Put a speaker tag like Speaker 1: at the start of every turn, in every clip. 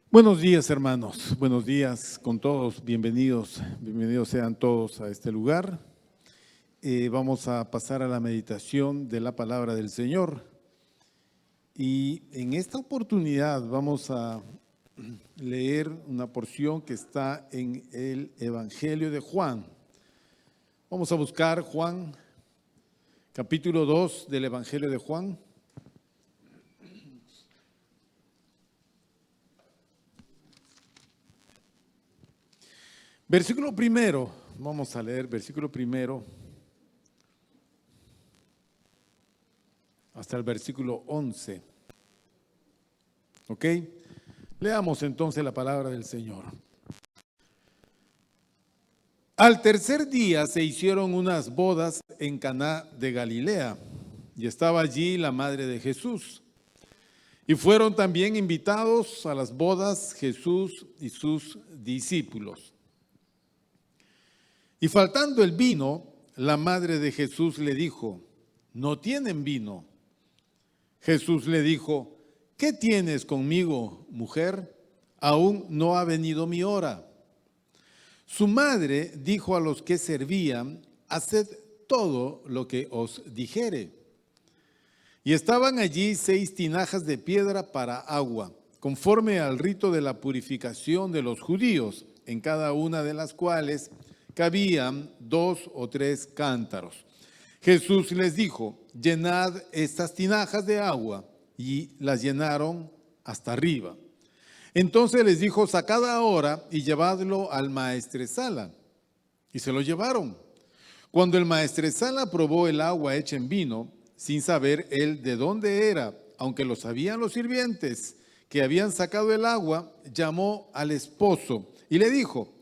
Speaker 1: Buenos días, hermanos. Buenos días con todos. Bienvenidos sean todos a este lugar. Vamos a pasar a la meditación de la palabra del Señor. Y en esta oportunidad vamos a leer una porción que está en el Evangelio de Juan. Vamos a buscar Juan, capítulo 2 del Evangelio de Juan. Versículo primero, vamos a leer versículo primero hasta el versículo 11. ¿Ok? Leamos entonces la palabra del Señor. Al tercer día se hicieron unas bodas en Caná de Galilea, y estaba allí la madre de Jesús. Y fueron también invitados a las bodas Jesús y sus discípulos. Y faltando el vino, la madre de Jesús le dijo: no tienen vino. Jesús le dijo: ¿qué tienes conmigo, mujer? Aún no ha venido mi hora. Su madre dijo a los que servían: haced todo lo que os dijere. Y estaban allí 6 tinajas de piedra para agua, conforme al rito de la purificación de los judíos, en cada una de las cuales cabían 2 o 3 cántaros. Jesús les dijo: llenad estas tinajas de agua, y las llenaron hasta arriba. Entonces les dijo: sacad ahora y llevadlo al maestresala. Y se lo llevaron. Cuando el maestresala probó el agua hecha en vino, sin saber él de dónde era, aunque lo sabían los sirvientes que habían sacado el agua, llamó al esposo y le dijo: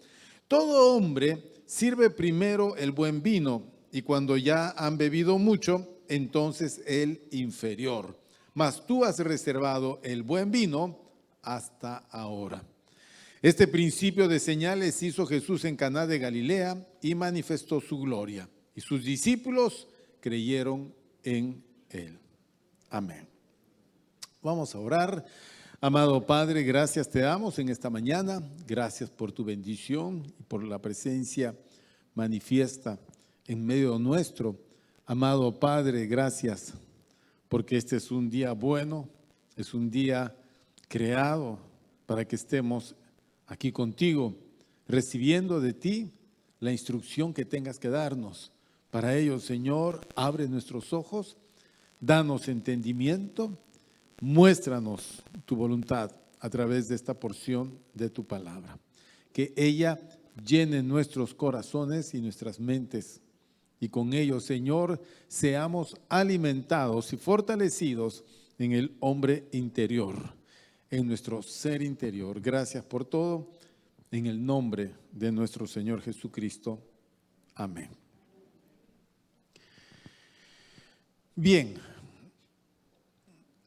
Speaker 1: todo hombre sirve primero el buen vino, y cuando ya han bebido mucho, entonces el inferior. Mas tú has reservado el buen vino hasta ahora. Este principio de señales hizo Jesús en Caná de Galilea y manifestó su gloria, y sus discípulos creyeron en él. Amén. Vamos a orar. Amado Padre, gracias te damos en esta mañana. Gracias por tu bendición y por la presencia manifiesta en medio nuestro. Amado Padre, gracias porque este es un día bueno, es un día creado para que estemos aquí contigo, recibiendo de ti la instrucción que tengas que darnos. Para ello, Señor, abre nuestros ojos, danos entendimiento, muéstranos tu voluntad a través de esta porción de tu palabra. Que ella llene nuestros corazones y nuestras mentes, y con ello, Señor, seamos alimentados y fortalecidos en el hombre interior, en nuestro ser interior. Gracias por todo, en el nombre de nuestro Señor Jesucristo. Amén. Bien,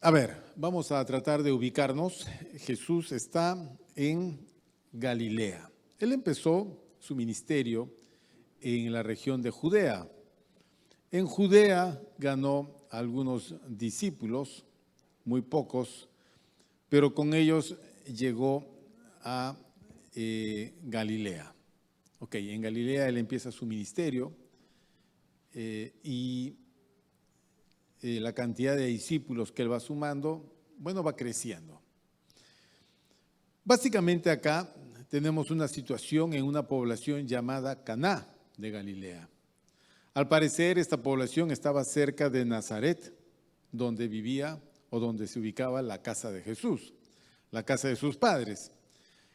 Speaker 1: a ver, vamos a tratar de ubicarnos. Jesús está en Galilea. Él empezó su ministerio en la región de Judea. En Judea ganó algunos discípulos, muy pocos, pero con ellos llegó a Galilea. Ok, en Galilea él empieza su ministerio y la cantidad de discípulos que él va sumando, bueno, va creciendo. Básicamente acá tenemos una situación en una población llamada Caná de Galilea. Al parecer esta población estaba cerca de Nazaret, donde vivía o donde se ubicaba la casa de Jesús, la casa de sus padres.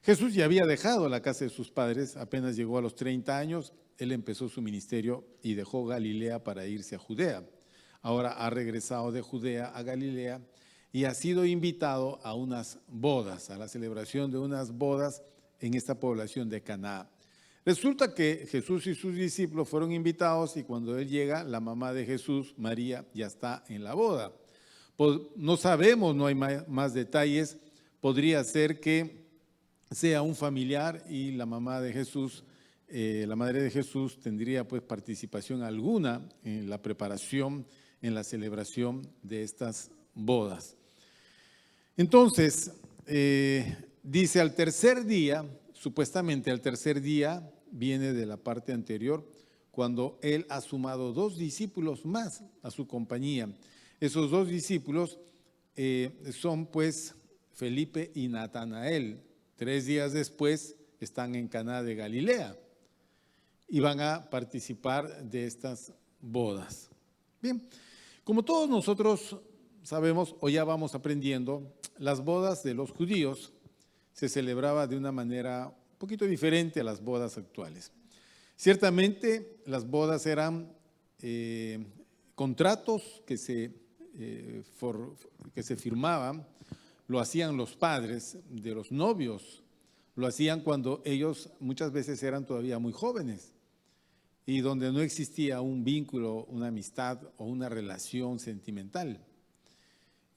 Speaker 1: Jesús ya había dejado la casa de sus padres, apenas llegó a los 30 años, él empezó su ministerio y dejó Galilea para irse a Judea. Ahora ha regresado de Judea a Galilea y ha sido invitado a unas bodas, a la celebración de unas bodas en esta población de Caná. Resulta que Jesús y sus discípulos fueron invitados y cuando él llega, la mamá de Jesús, María, ya está en la boda. Pues no sabemos, no hay más detalles, podría ser que sea un familiar y la mamá de Jesús, la madre de Jesús tendría pues participación alguna en la preparación, en la celebración de estas bodas. Entonces, dice al tercer día, supuestamente al tercer día, viene de la parte anterior, cuando él ha sumado 2 discípulos más a su compañía. Esos 2 discípulos son pues Felipe y Natanael. 3 días después están en Caná de Galilea y van a participar de estas bodas. Bien, como todos nosotros sabemos o ya vamos aprendiendo, las bodas de los judíos se celebraba de una manera un poquito diferente a las bodas actuales. Ciertamente las bodas eran contratos que se firmaban, lo hacían los padres de los novios, lo hacían cuando ellos muchas veces eran todavía muy jóvenes y donde no existía un vínculo, una amistad o una relación sentimental.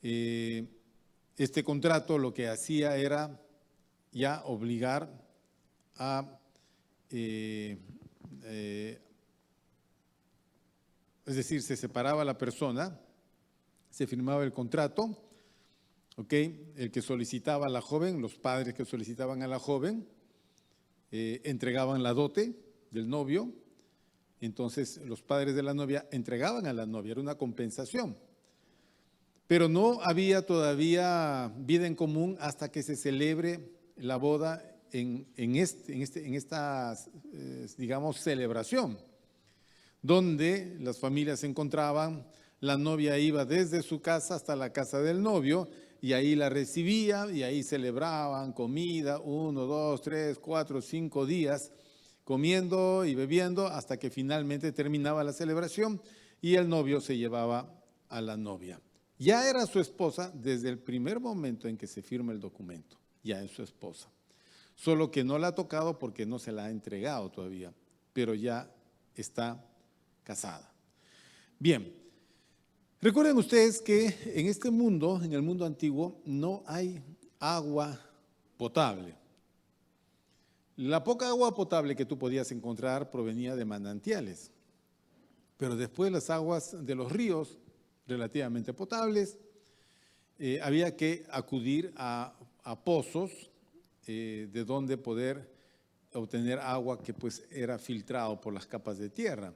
Speaker 1: Este contrato lo que hacía era ya obligar a es decir, se separaba la persona, se firmaba el contrato, ¿ok? El que solicitaba a la joven, los padres que solicitaban a la joven, entregaban la dote del novio, entonces los padres de la novia entregaban a la novia, era una compensación. Pero no había todavía vida en común hasta que se celebre la boda en esta, digamos, celebración, donde las familias se encontraban, la novia iba desde su casa hasta la casa del novio y ahí la recibía y ahí celebraban comida, 1, 2, 3, 4, 5 días, comiendo y bebiendo hasta que finalmente terminaba la celebración y el novio se llevaba a la novia. Ya era su esposa desde el primer momento en que se firma el documento, ya es su esposa. Solo que no la ha tocado porque no se la ha entregado todavía, pero ya está casada. Bien, recuerden ustedes que en este mundo, en el mundo antiguo, no hay agua potable. La poca agua potable que tú podías encontrar provenía de manantiales, pero después las aguas de los ríos, relativamente potables, había que acudir a pozos de donde poder obtener agua que pues era filtrado por las capas de tierra.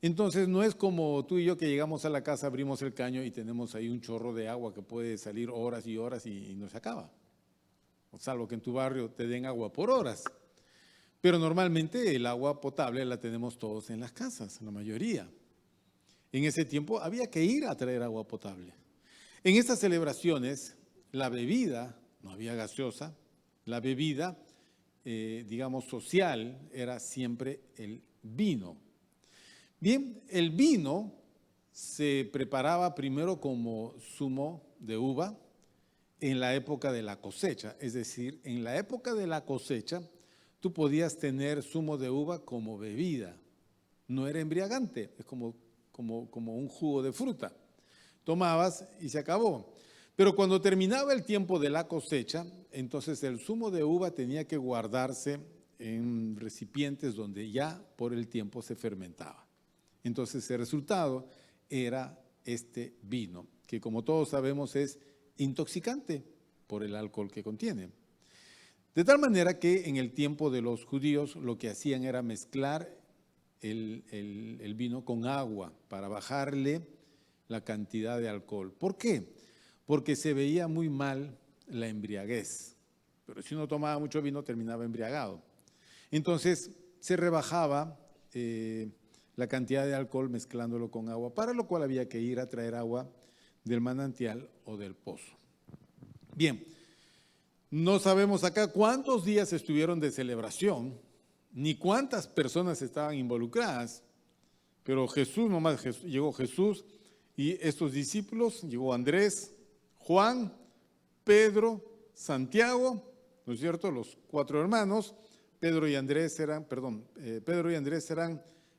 Speaker 1: Entonces no es como tú y yo que llegamos a la casa, abrimos el caño y tenemos ahí un chorro de agua que puede salir horas y horas y no se acaba. Salvo que en tu barrio te den agua por horas. Pero normalmente el agua potable la tenemos todos en las casas, la mayoría. En ese tiempo había que ir a traer agua potable. En estas celebraciones, la bebida, no había gaseosa, la bebida, digamos, social era siempre el vino. Bien, el vino se preparaba primero como zumo de uva en la época de la cosecha. Es decir, en la época de la cosecha, tú podías tener zumo de uva como bebida. No era embriagante, es como un jugo de fruta. Tomabas y se acabó. Pero cuando terminaba el tiempo de la cosecha, entonces el zumo de uva tenía que guardarse en recipientes donde ya por el tiempo se fermentaba. Entonces el resultado era este vino, que como todos sabemos es intoxicante por el alcohol que contiene. De tal manera que en el tiempo de los judíos lo que hacían era mezclar el vino con agua para bajarle la cantidad de alcohol. ¿Por qué? Porque se veía muy mal la embriaguez. Pero si uno tomaba mucho vino terminaba embriagado. Entonces se rebajaba la cantidad de alcohol mezclándolo con agua, para lo cual había que ir a traer agua del manantial o del pozo. Bien, no sabemos acá cuántos días estuvieron de celebración, ni cuántas personas estaban involucradas, pero llegó Jesús y estos discípulos, llegó Andrés, Juan, Pedro, Santiago, ¿no es cierto? Los 4 hermanos. Pedro y Andrés eran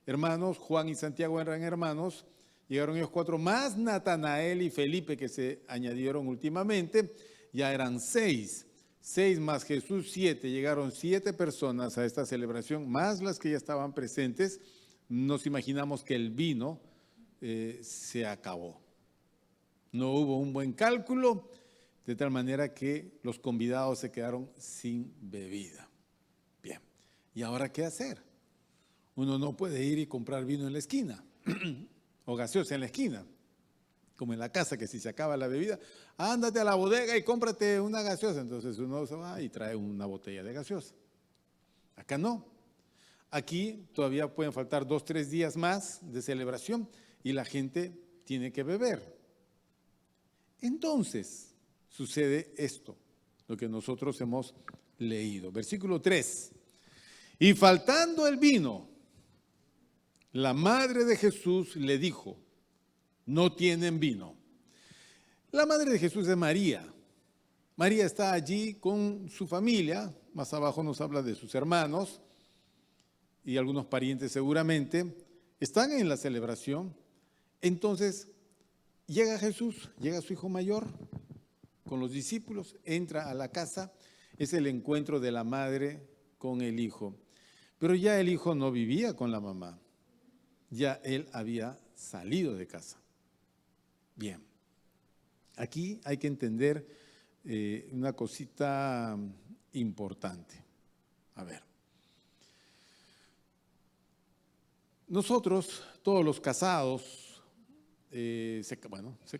Speaker 1: hermanos, Juan y Santiago eran hermanos. Llegaron ellos 4, más Natanael y Felipe que se añadieron últimamente, ya eran 6. 6 más Jesús, 7. Llegaron 7 personas a esta celebración, más las que ya estaban presentes. Nos imaginamos que el vino se acabó. No hubo un buen cálculo, de tal manera que los convidados se quedaron sin bebida. Bien, ¿y ahora qué hacer? Uno no puede ir y comprar vino en la esquina o gaseosa en la esquina, como en la casa, que si se acaba la bebida, ándate a la bodega y cómprate una gaseosa. Entonces uno se va y trae una botella de gaseosa. Acá no. Aquí todavía pueden faltar 2, 3 días más de celebración y la gente tiene que beber. Entonces sucede esto, lo que nosotros hemos leído. Versículo 3. Y faltando el vino, la madre de Jesús le dijo, no tienen vino. La madre de Jesús es María. María está allí con su familia, más abajo nos habla de sus hermanos y algunos parientes seguramente, están en la celebración. Entonces llega Jesús, llega su hijo mayor con los discípulos, entra a la casa, es el encuentro de la madre con el hijo. Pero ya el hijo no vivía con la mamá, ya él había salido de casa. Bien, aquí hay que entender una cosita importante. A ver, nosotros, todos los casados, se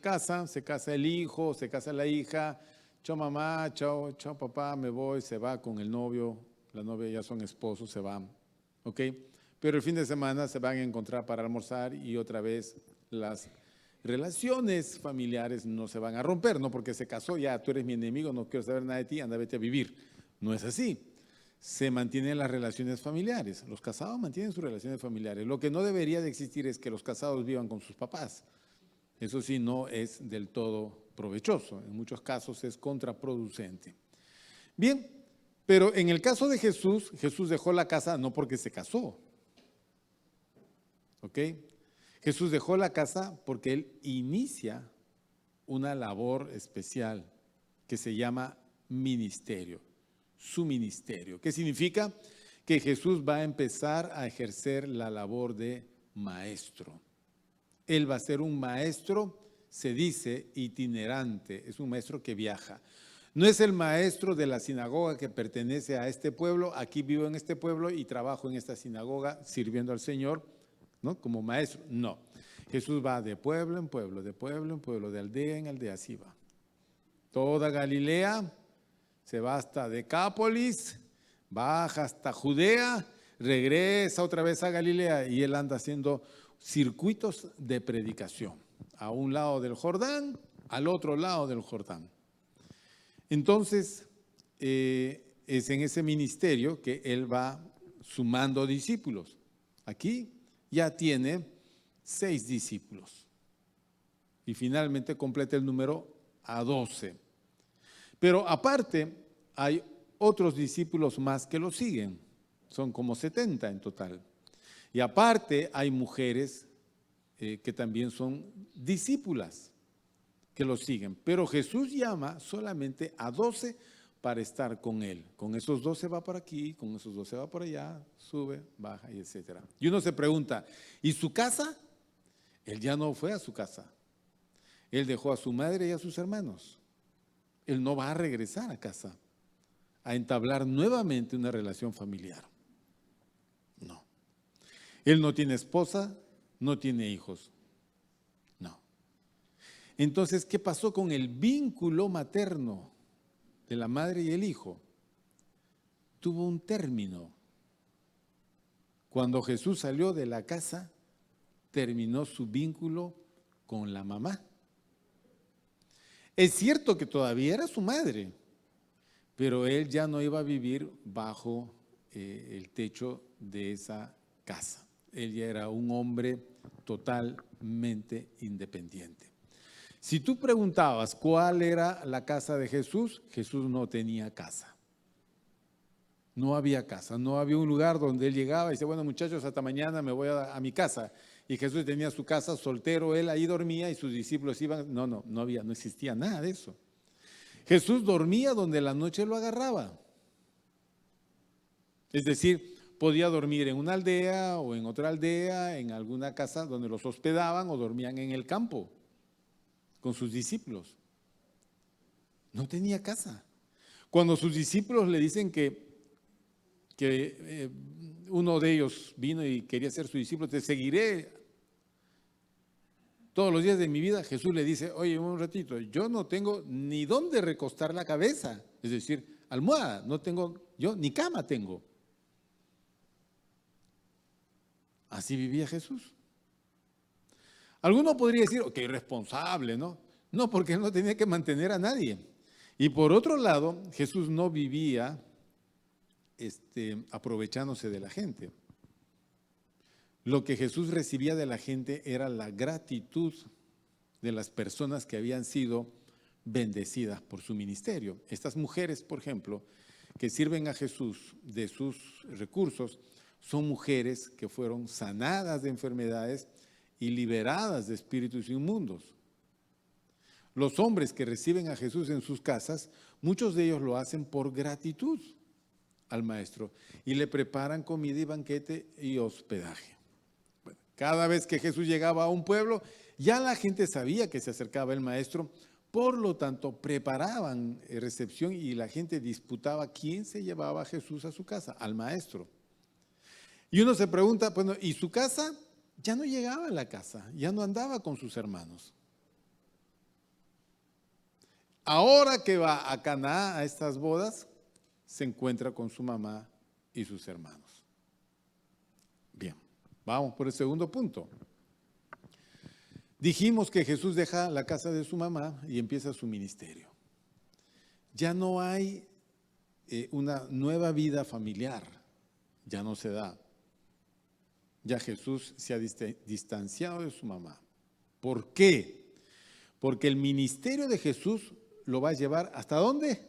Speaker 1: casa el hijo, se casa la hija, chao mamá, chao papá, me voy, se va con el novio, la novia ya son esposos, se van, ¿ok? Pero el fin de semana se van a encontrar para almorzar y otra vez las relaciones familiares no se van a romper, no porque se casó, ya tú eres mi enemigo, no quiero saber nada de ti, anda, vete a vivir. No es así. Se mantienen las relaciones familiares. Los casados mantienen sus relaciones familiares. Lo que no debería de existir es que los casados vivan con sus papás. Eso sí, no es del todo provechoso. En muchos casos es contraproducente. Bien, pero en el caso de Jesús, Jesús dejó la casa no porque se casó. ¿Ok? Jesús dejó la casa porque él inicia una labor especial que se llama ministerio, su ministerio. ¿Qué significa? Que Jesús va a empezar a ejercer la labor de maestro. Él va a ser un maestro, se dice, itinerante, es un maestro que viaja. No es el maestro de la sinagoga que pertenece a este pueblo, aquí vivo en este pueblo y trabajo en esta sinagoga sirviendo al Señor, ¿no? Como maestro, no. Jesús va de pueblo en pueblo, de pueblo en pueblo, de aldea en aldea, así va. Toda Galilea, se va hasta Decápolis, baja hasta Judea, regresa otra vez a Galilea y él anda haciendo circuitos de predicación, a un lado del Jordán, al otro lado del Jordán. Entonces, es en ese ministerio que él va sumando discípulos. Aquí ya tiene 6 discípulos y finalmente completa el número a 12. Pero aparte hay otros discípulos más que lo siguen, son como 70 en total. Y aparte hay mujeres que también son discípulas que lo siguen. Pero Jesús llama solamente a 12 para estar con él. Con esos 12 va por aquí, con esos 12 va por allá, sube, baja y etcétera. Y uno se pregunta, ¿y su casa? Él ya no fue a su casa. Él dejó a su madre y a sus hermanos. Él no va a regresar a casa a entablar nuevamente una relación familiar. No. Él no tiene esposa, no tiene hijos. No. Entonces, ¿qué pasó con el vínculo materno de la madre y el hijo? Tuvo un término. Cuando Jesús salió de la casa, terminó su vínculo con la mamá. Es cierto que todavía era su madre, pero él ya no iba a vivir bajo el techo de esa casa. Él ya era un hombre totalmente independiente. Si tú preguntabas cuál era la casa de Jesús, Jesús no tenía casa. No había casa, no había un lugar donde él llegaba y decía, bueno muchachos, hasta mañana me voy a mi casa. Y Jesús tenía su casa, soltero, él ahí dormía y sus discípulos iban. No existía nada de eso. Jesús dormía donde la noche lo agarraba. Es decir, podía dormir en una aldea o en otra aldea, en alguna casa donde los hospedaban o dormían en el campo con sus discípulos. No tenía casa. Cuando sus discípulos le dicen que uno de ellos vino y quería ser su discípulo, te seguiré todos los días de mi vida, Jesús le dice, oye, un ratito, yo no tengo ni dónde recostar la cabeza, es decir, almohada, no tengo, yo ni cama tengo. Así vivía Jesús. Alguno podría decir, ok, irresponsable, ¿no? No, porque él no tenía que mantener a nadie. Y por otro lado, Jesús no vivía aprovechándose de la gente. Lo que Jesús recibía de la gente era la gratitud de las personas que habían sido bendecidas por su ministerio. Estas mujeres, por ejemplo, que sirven a Jesús de sus recursos, son mujeres que fueron sanadas de enfermedades y liberadas de espíritus inmundos. Los hombres que reciben a Jesús en sus casas, muchos de ellos lo hacen por gratitud al Maestro y le preparan comida y banquete y hospedaje. Bueno, cada vez que Jesús llegaba a un pueblo, ya la gente sabía que se acercaba el Maestro, por lo tanto preparaban recepción y la gente disputaba quién se llevaba a Jesús a su casa, al Maestro. Y uno se pregunta, bueno, ¿y su casa? Ya no llegaba a la casa, ya no andaba con sus hermanos. Ahora que va a Caná a estas bodas, se encuentra con su mamá y sus hermanos. Bien, vamos por el segundo punto. Dijimos que Jesús deja la casa de su mamá y empieza su ministerio. Ya no hay una nueva vida familiar, ya no se da. Ya Jesús se ha distanciado de su mamá. ¿Por qué? Porque el ministerio de Jesús lo va a llevar ¿hasta dónde?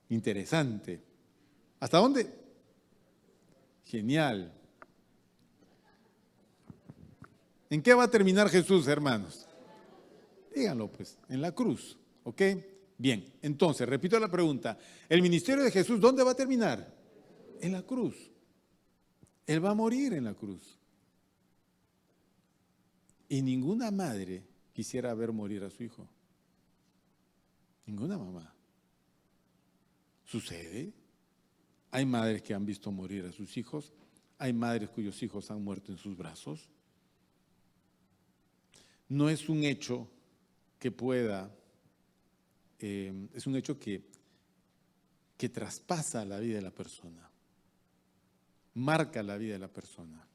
Speaker 1: Interesante. ¿Hasta dónde? Genial. ¿En qué va a terminar Jesús, hermanos? Díganlo pues, en la cruz, ¿ok? Bien, entonces, repito la pregunta. ¿El ministerio de Jesús dónde va a terminar? En la cruz. Él va a morir en la cruz. Y ninguna madre quisiera ver morir a su hijo. Ninguna mamá. ¿Sucede? Hay madres que han visto morir a sus hijos. Hay madres cuyos hijos han muerto en sus brazos. No es un hecho que pueda, es un hecho que traspasa la vida de la persona, marca la vida de la persona.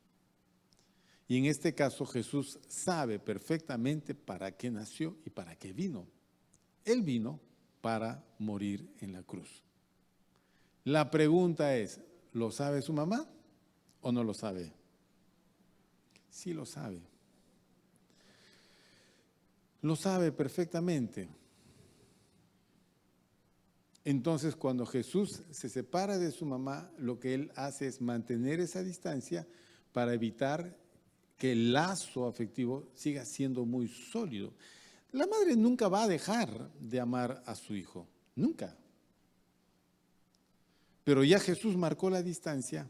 Speaker 1: Y en este caso Jesús sabe perfectamente para qué nació y para qué vino. Él vino para morir en la cruz. La pregunta es, ¿lo sabe su mamá o no lo sabe? Sí lo sabe. Lo sabe perfectamente. Entonces, cuando Jesús se separa de su mamá, lo que él hace es mantener esa distancia para evitar que el lazo afectivo siga siendo muy sólido. La madre nunca va a dejar de amar a su hijo, nunca. Pero ya Jesús marcó la distancia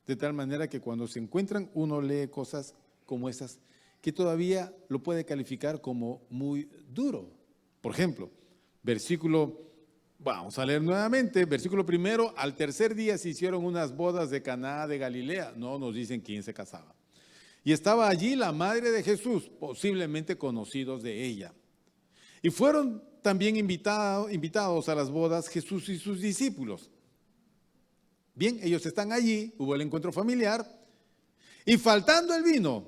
Speaker 1: de tal manera que cuando se encuentran uno lee cosas como esas que todavía lo puede calificar como muy duro. Por ejemplo, vamos a leer nuevamente, versículo 1, al tercer día se hicieron unas bodas de Caná de Galilea, no nos dicen quién se casaba. Y estaba allí la madre de Jesús, posiblemente conocidos de ella. Y fueron también invitados a las bodas Jesús y sus discípulos. Bien, ellos están allí, hubo el encuentro familiar, y faltando el vino,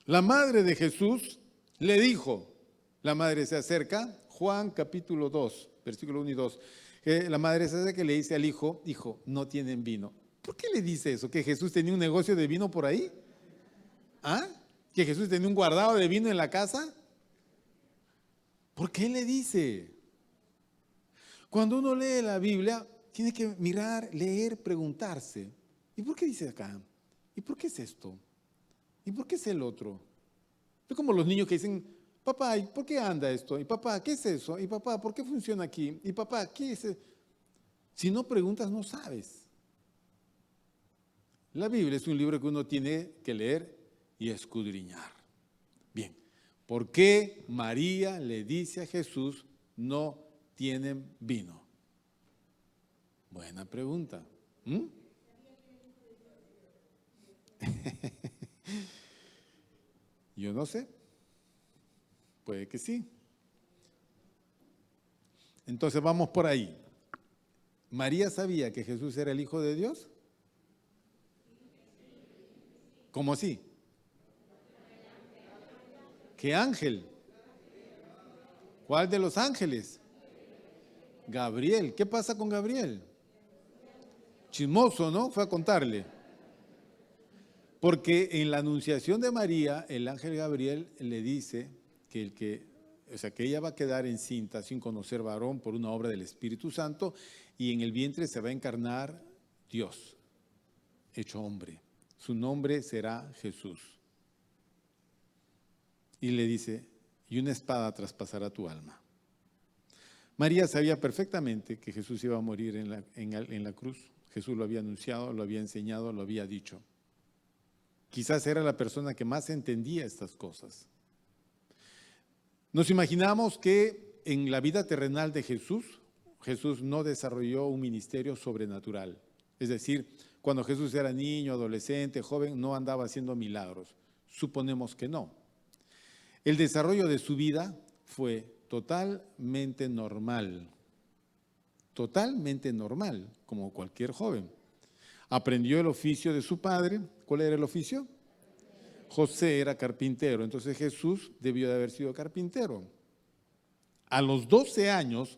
Speaker 1: la madre de Jesús le dijo, la madre se acerca, Juan capítulo 2, versículo 1 y 2, que la madre se acerca y le dice al hijo, hijo, no tienen vino. ¿Por qué le dice eso? ¿Que Jesús tenía un negocio de vino por ahí? ¿Ah? ¿Que Jesús tenía un guardado de vino en la casa? ¿Por qué le dice? Cuando uno lee la Biblia, tiene que mirar, leer, preguntarse, ¿y por qué dice acá? ¿Y por qué es esto? ¿Y por qué es el otro? Es como los niños que dicen, papá, ¿y por qué anda esto? Y papá, ¿qué es eso? Y papá, ¿por qué funciona aquí? Y papá, ¿qué es eso? Si no preguntas, no sabes. La Biblia es un libro que uno tiene que leer y escudriñar. Bien, ¿por qué María le dice a Jesús, no tienen vino? Buena pregunta. Yo no sé. Puede que sí. Entonces vamos por ahí. ¿María sabía que Jesús era el Hijo de Dios? ¿Cómo así? ¿Qué ángel? ¿Cuál de los ángeles? Gabriel. ¿Qué pasa con Gabriel? Chismoso, ¿no? Fue a contarle. Porque en la anunciación de María, el ángel Gabriel le dice que ella va a quedar encinta sin conocer varón por una obra del Espíritu Santo, y en el vientre se va a encarnar Dios, hecho hombre. Su nombre será Jesús. Y le dice, y una espada traspasará tu alma. María sabía perfectamente que Jesús iba a morir en la cruz. Jesús lo había anunciado, lo había enseñado, lo había dicho. Quizás era la persona que más entendía estas cosas. Nos imaginamos que en la vida terrenal de Jesús, Jesús no desarrolló un ministerio sobrenatural. Es decir, cuando Jesús era niño, adolescente, joven, no andaba haciendo milagros. Suponemos que no. El desarrollo de su vida fue totalmente normal, como cualquier joven. Aprendió el oficio de su padre. ¿Cuál era el oficio? José era carpintero, entonces Jesús debió de haber sido carpintero. A los 12 años,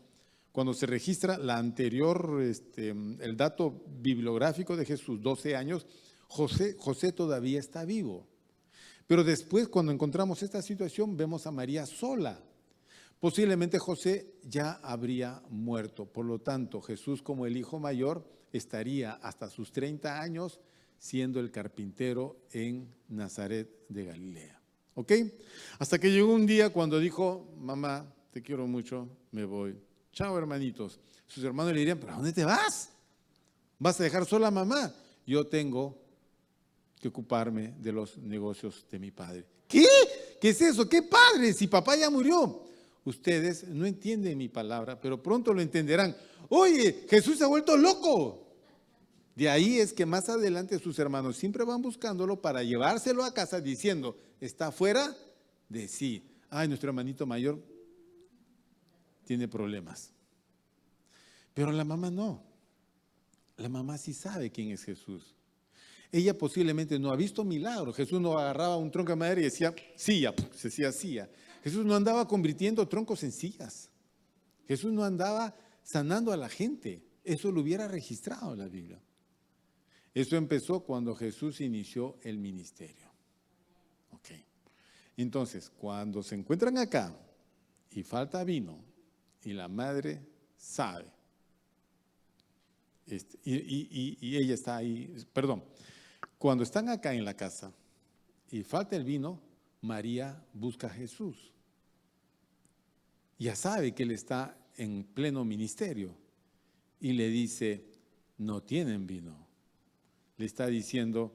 Speaker 1: cuando se registra el dato bibliográfico de Jesús, 12 años, José todavía está vivo. Pero después, cuando encontramos esta situación, vemos a María sola. Posiblemente José ya habría muerto. Por lo tanto, Jesús, como el hijo mayor, estaría hasta sus 30 años siendo el carpintero en Nazaret de Galilea. ¿Ok? Hasta que llegó un día cuando dijo, mamá, te quiero mucho, me voy. Chao, hermanitos. Sus hermanos le dirían, ¿pero a dónde te vas? ¿Vas a dejar sola a mamá? Yo tengo que ocuparme de los negocios de mi padre. ¿Qué? ¿Qué es eso? ¿Qué padre? Si papá ya murió. Ustedes no entienden mi palabra, pero pronto lo entenderán. Oye, Jesús se ha vuelto loco. De ahí es que más adelante sus hermanos siempre van buscándolo para llevárselo a casa diciendo, está fuera de sí. Ay, nuestro hermanito mayor tiene problemas. Pero la mamá no. La mamá sí sabe quién es Jesús. Ella posiblemente no ha visto milagros. Jesús no agarraba un tronco de madera y decía silla, se decía silla. Jesús no andaba convirtiendo troncos en sillas. Jesús no andaba sanando a la gente. Eso lo hubiera registrado en la Biblia. Eso empezó cuando Jesús inició el ministerio. Ok. Entonces, cuando se encuentran acá y falta vino y la madre sabe, y ella está ahí, perdón, cuando están acá en la casa y falta el vino, María busca a Jesús. Ya sabe que él está en pleno ministerio y le dice, no tienen vino. Le está diciendo,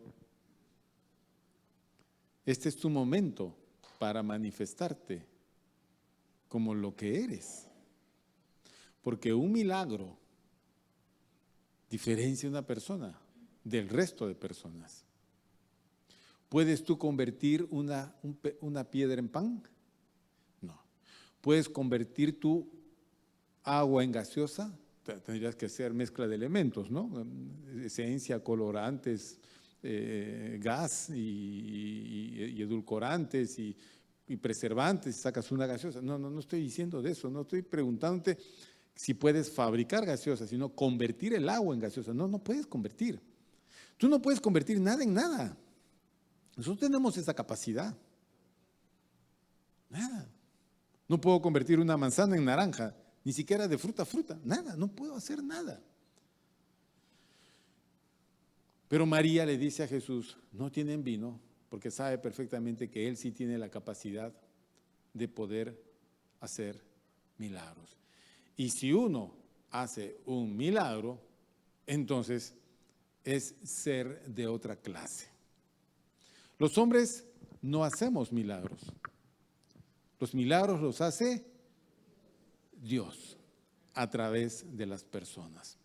Speaker 1: este es tu momento para manifestarte como lo que eres. Porque un milagro diferencia a una persona del resto de personas. ¿Puedes tú convertir una piedra en pan? No. ¿Puedes convertir tu agua en gaseosa? Tendrías que hacer mezcla de elementos, ¿no? Esencia, colorantes, gas y edulcorantes y preservantes, sacas una gaseosa. No estoy diciendo de eso, no estoy preguntándote si puedes fabricar gaseosa, sino convertir el agua en gaseosa. No puedes convertir. Tú no puedes convertir nada en nada. Nosotros tenemos esa capacidad. Nada. No puedo convertir una manzana en naranja. Ni siquiera de fruta a fruta, nada, no puedo hacer nada. Pero María le dice a Jesús, no tienen vino, porque sabe perfectamente que él sí tiene la capacidad de poder hacer milagros. Y si uno hace un milagro, entonces es ser de otra clase. Los hombres no hacemos milagros. Los milagros los hace Dios a través de las personas.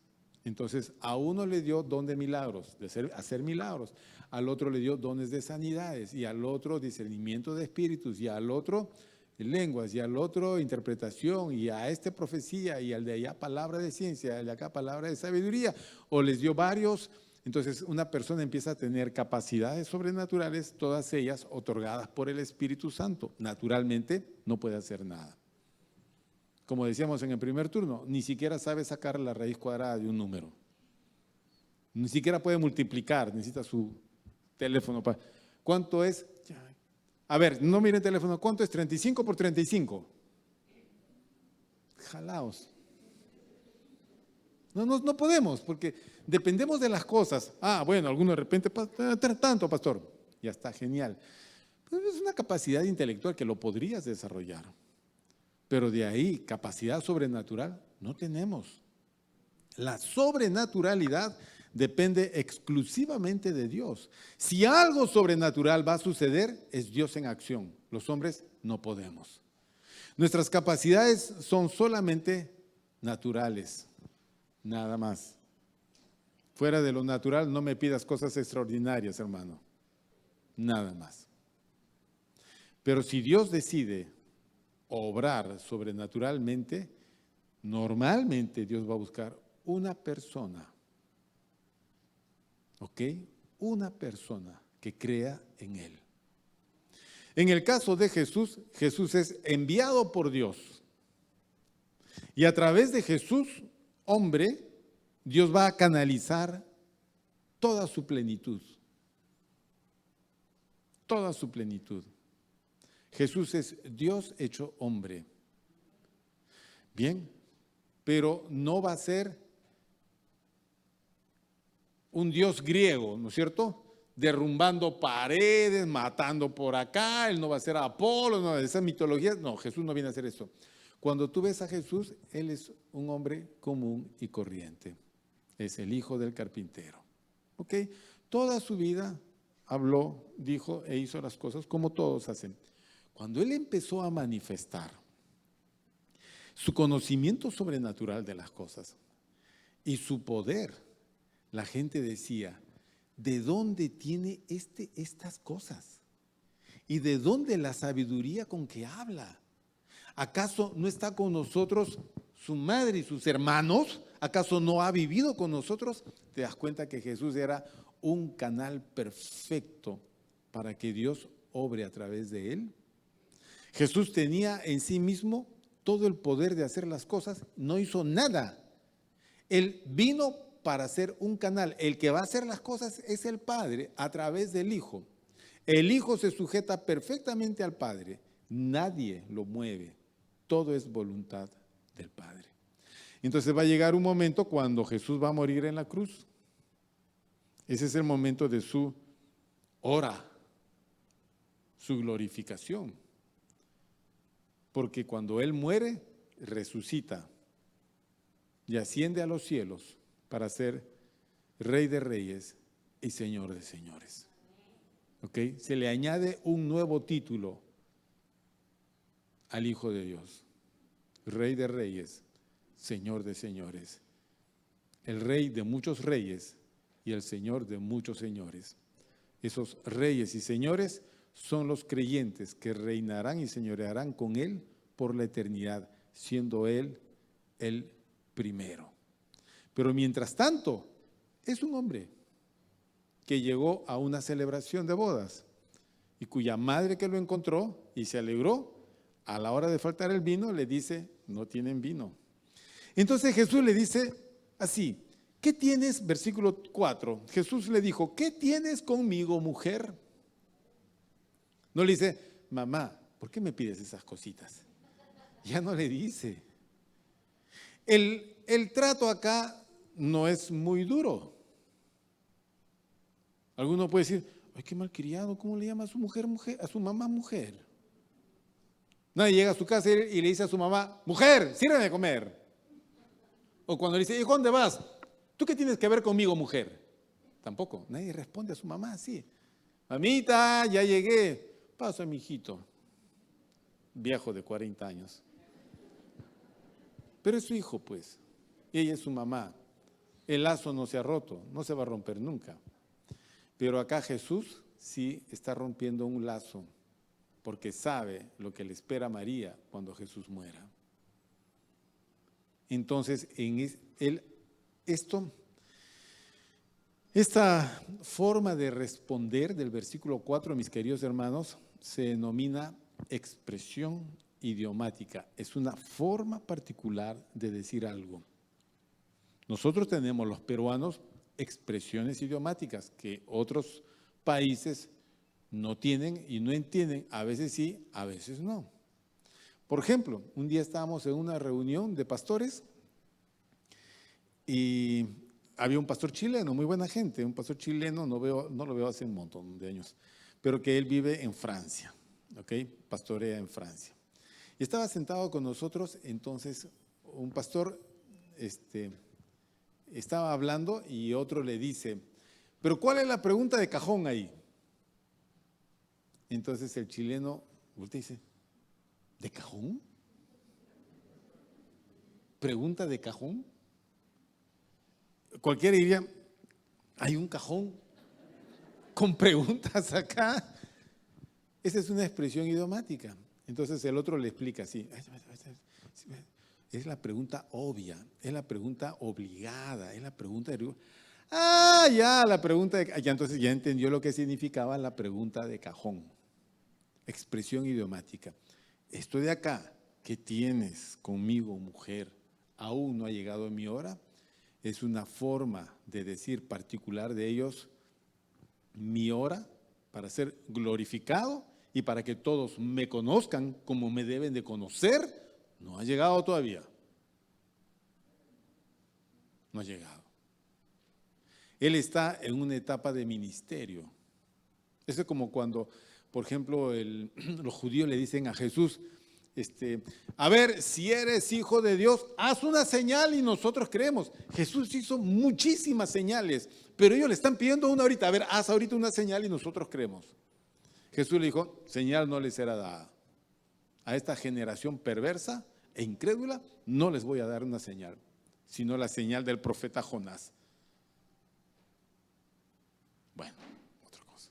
Speaker 1: Entonces, a uno le dio don de milagros, de hacer milagros, al otro le dio dones de sanidades, y al otro discernimiento de espíritus, y al otro lenguas, y al otro interpretación, y a este profecía, y al de allá palabra de ciencia, al de acá palabra de sabiduría, o les dio varios. Entonces, una persona empieza a tener capacidades sobrenaturales, todas ellas otorgadas por el Espíritu Santo. Naturalmente, no puede hacer nada. Como decíamos en el primer turno, ni siquiera sabe sacar la raíz cuadrada de un número. Ni siquiera puede multiplicar, necesita su teléfono. ¿Cuánto es? A ver, no miren el teléfono. ¿Cuánto es 35 por 35? Jalaos. No podemos, porque dependemos de las cosas. Bueno, alguno de repente, tanto, pastor. Ya está, genial. Pero es una capacidad intelectual que lo podrías desarrollar. Pero de ahí, capacidad sobrenatural, no tenemos. La sobrenaturalidad depende exclusivamente de Dios. Si algo sobrenatural va a suceder, es Dios en acción. Los hombres no podemos. Nuestras capacidades son solamente naturales, nada más. Fuera de lo natural, no me pidas cosas extraordinarias, hermano. Nada más. Pero si Dios decide obrar sobrenaturalmente, normalmente Dios va a buscar una persona, ¿ok? Una persona que crea en Él. En el caso de Jesús, Jesús es enviado por Dios. Y a través de Jesús, hombre, Dios va a canalizar toda su plenitud. Toda su plenitud. Jesús es Dios hecho hombre. Bien, pero no va a ser un Dios griego, ¿no es cierto? Derrumbando paredes, matando por acá, Él no va a ser Apolo, no, esas mitologías. No, Jesús no viene a hacer eso. Cuando tú ves a Jesús, Él es un hombre común y corriente. Es el hijo del carpintero. ¿Ok? Toda su vida habló, dijo e hizo las cosas como todos hacen. Cuando Él empezó a manifestar su conocimiento sobrenatural de las cosas y su poder, la gente decía, ¿de dónde tiene estas cosas? ¿Y de dónde la sabiduría con que habla? ¿Acaso no está con nosotros su madre y sus hermanos? ¿Acaso no ha vivido con nosotros? Te das cuenta que Jesús era un canal perfecto para que Dios obre a través de él. Jesús tenía en sí mismo todo el poder de hacer las cosas, no hizo nada. Él vino para ser un canal. El que va a hacer las cosas es el Padre a través del Hijo. El Hijo se sujeta perfectamente al Padre. Nadie lo mueve. Todo es voluntad del Padre. Entonces va a llegar un momento cuando Jesús va a morir en la cruz. Ese es el momento de su hora, su glorificación. Porque cuando Él muere, resucita y asciende a los cielos para ser Rey de Reyes y Señor de Señores. ¿Ok? Se le añade un nuevo título al Hijo de Dios. Rey de Reyes, Señor de Señores. El Rey de muchos reyes y el Señor de muchos señores. Esos reyes y señores son los creyentes que reinarán y señorearán con Él por la eternidad, siendo Él el primero. Pero mientras tanto, es un hombre que llegó a una celebración de bodas y cuya madre que lo encontró y se alegró, a la hora de faltar el vino, le dice, no tienen vino. Entonces Jesús le dice así, ¿qué tienes? Versículo 4, Jesús le dijo, ¿qué tienes conmigo, mujer? No le dice, mamá, ¿por qué me pides esas cositas? Ya no le dice. El trato acá no es muy duro. Alguno puede decir, ay, qué malcriado, ¿cómo le llama a su mujer, a su mamá mujer? Nadie llega a su casa y le dice a su mamá, mujer, sírveme de comer. O cuando le dice, ¿y dónde vas? ¿Tú qué tienes que ver conmigo, mujer? Tampoco, nadie responde a su mamá así. Mamita, ya llegué. Pasa, mijito. Viejo de 40 años. pero es su hijo, pues, y ella es su mamá. El lazo no se ha roto, no se va a romper nunca. Pero acá Jesús sí está rompiendo un lazo, porque sabe lo que le espera a María cuando Jesús muera. Entonces, esta forma de responder del versículo 4, mis queridos hermanos, se denomina expresión idiomática. Es una forma particular de decir algo. Nosotros tenemos, los peruanos, expresiones idiomáticas que otros países no tienen y no entienden. A veces sí, a veces no. Por ejemplo, un día estábamos en una reunión de pastores y había un pastor chileno, muy buena gente, un pastor chileno, no lo veo hace un montón de años, pero que él vive en Francia, ¿ok? Pastorea en Francia. Y estaba sentado con nosotros, entonces un pastor estaba hablando y otro le dice, ¿pero cuál es la pregunta de cajón ahí? Entonces el chileno voltea y dice, ¿de cajón? ¿Pregunta de cajón? Cualquiera diría, hay un cajón con preguntas acá. Esa es una expresión idiomática. Entonces el otro le explica así, es la pregunta obvia, es la pregunta obligada, es la pregunta de... la pregunta de... Ya, entonces ya entendió lo que significaba la pregunta de cajón. Expresión idiomática. Esto de acá, ¿qué tienes conmigo, mujer? ¿Aún no ha llegado mi hora? Es una forma de decir particular de ellos, mi hora, para ser glorificado y para que todos me conozcan como me deben de conocer, no ha llegado todavía. No ha llegado. Él está en una etapa de ministerio. Eso es como cuando, por ejemplo, los judíos le dicen a Jesús, a ver, si eres hijo de Dios, haz una señal y nosotros creemos. Jesús hizo muchísimas señales, pero ellos le están pidiendo una ahorita. A ver, haz ahorita una señal y nosotros creemos. Jesús le dijo, señal no les será dada. A esta generación perversa e incrédula no les voy a dar una señal, sino la señal del profeta Jonás. Bueno, otra cosa.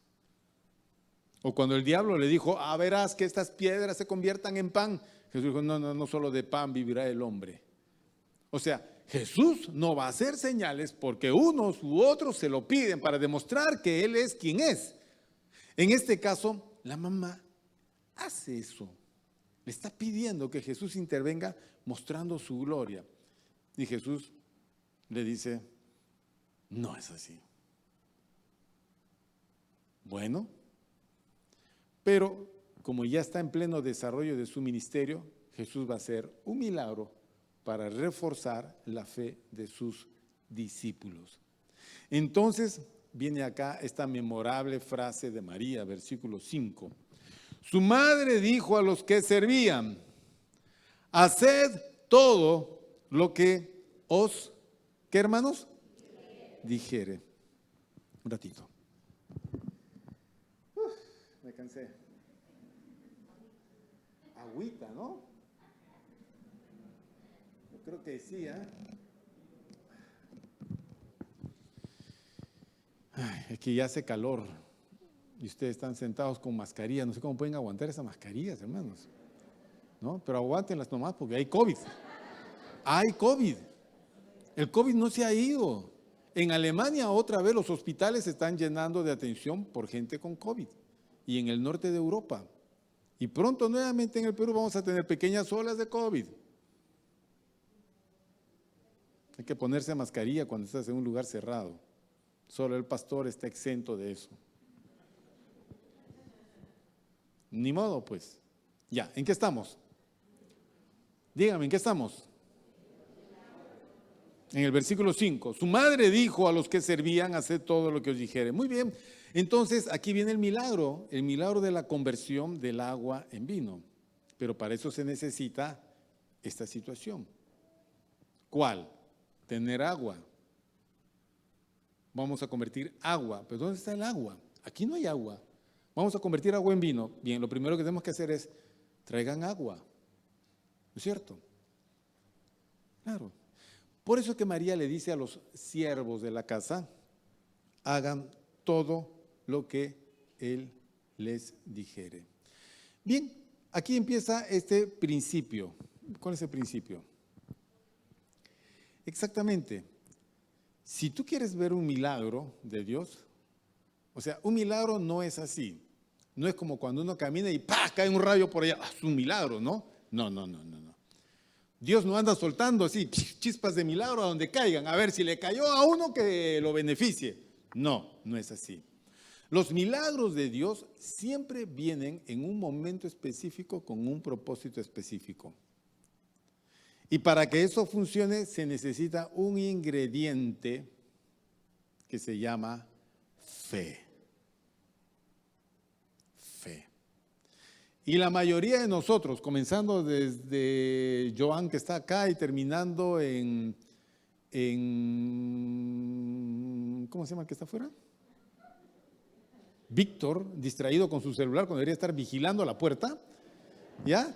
Speaker 1: O cuando el diablo le dijo, verás que estas piedras se conviertan en pan. Jesús dijo, no solo de pan vivirá el hombre. O sea, Jesús no va a hacer señales porque unos u otros se lo piden para demostrar que Él es quien es. En este caso, la mamá hace eso. Le está pidiendo que Jesús intervenga mostrando su gloria. Y Jesús le dice, no es así. Bueno, pero como ya está en pleno desarrollo de su ministerio, Jesús va a hacer un milagro para reforzar la fe de sus discípulos. Entonces viene acá esta memorable frase de María, versículo 5. Su madre dijo a los que servían, haced todo lo que os, ¿qué hermanos? Dijere. Un ratito. Me cansé. Agüita, ¿no? Yo creo que sí, ¿eh? Es que ya hace calor y ustedes están sentados con mascarilla. No sé cómo pueden aguantar esas mascarillas, hermanos. ¿No? Pero aguántenlas nomás porque hay COVID. Hay COVID. El COVID no se ha ido. En Alemania otra vez los hospitales se están llenando de atención por gente con COVID. Y en el norte de Europa. Y pronto nuevamente en el Perú vamos a tener pequeñas olas de COVID. Hay que ponerse mascarilla cuando estás en un lugar cerrado. Solo el pastor está exento de eso. Ni modo, pues. Ya, ¿en qué estamos? Dígame, ¿en qué estamos? En el versículo 5. Su madre dijo a los que servían, haced todo lo que os dijere. Muy bien. Entonces, aquí viene el milagro de la conversión del agua en vino. Pero para eso se necesita esta situación. ¿Cuál? Tener agua. Vamos a convertir agua. ¿Pero dónde está el agua? Aquí no hay agua. Vamos a convertir agua en vino. Bien, lo primero que tenemos que hacer es, traigan agua. ¿No es cierto? Claro. Por eso que María le dice a los siervos de la casa, hagan todo lo que Él les dijere. Bien, aquí empieza este principio. ¿Cuál es el principio? Exactamente. Si tú quieres ver un milagro de Dios, o sea, un milagro no es así. No es como cuando uno camina y ¡pah! Cae un rayo por allá. Es un milagro, ¿no? No. Dios no anda soltando así chispas de milagro a donde caigan. A ver si le cayó a uno que lo beneficie. No es así. Los milagros de Dios siempre vienen en un momento específico con un propósito específico. Y para que eso funcione se necesita un ingrediente que se llama fe. Fe. Y la mayoría de nosotros, comenzando desde Joan que está acá y terminando en ¿cómo se llama el que está afuera? Víctor, distraído con su celular cuando debería estar vigilando la puerta, ¿ya?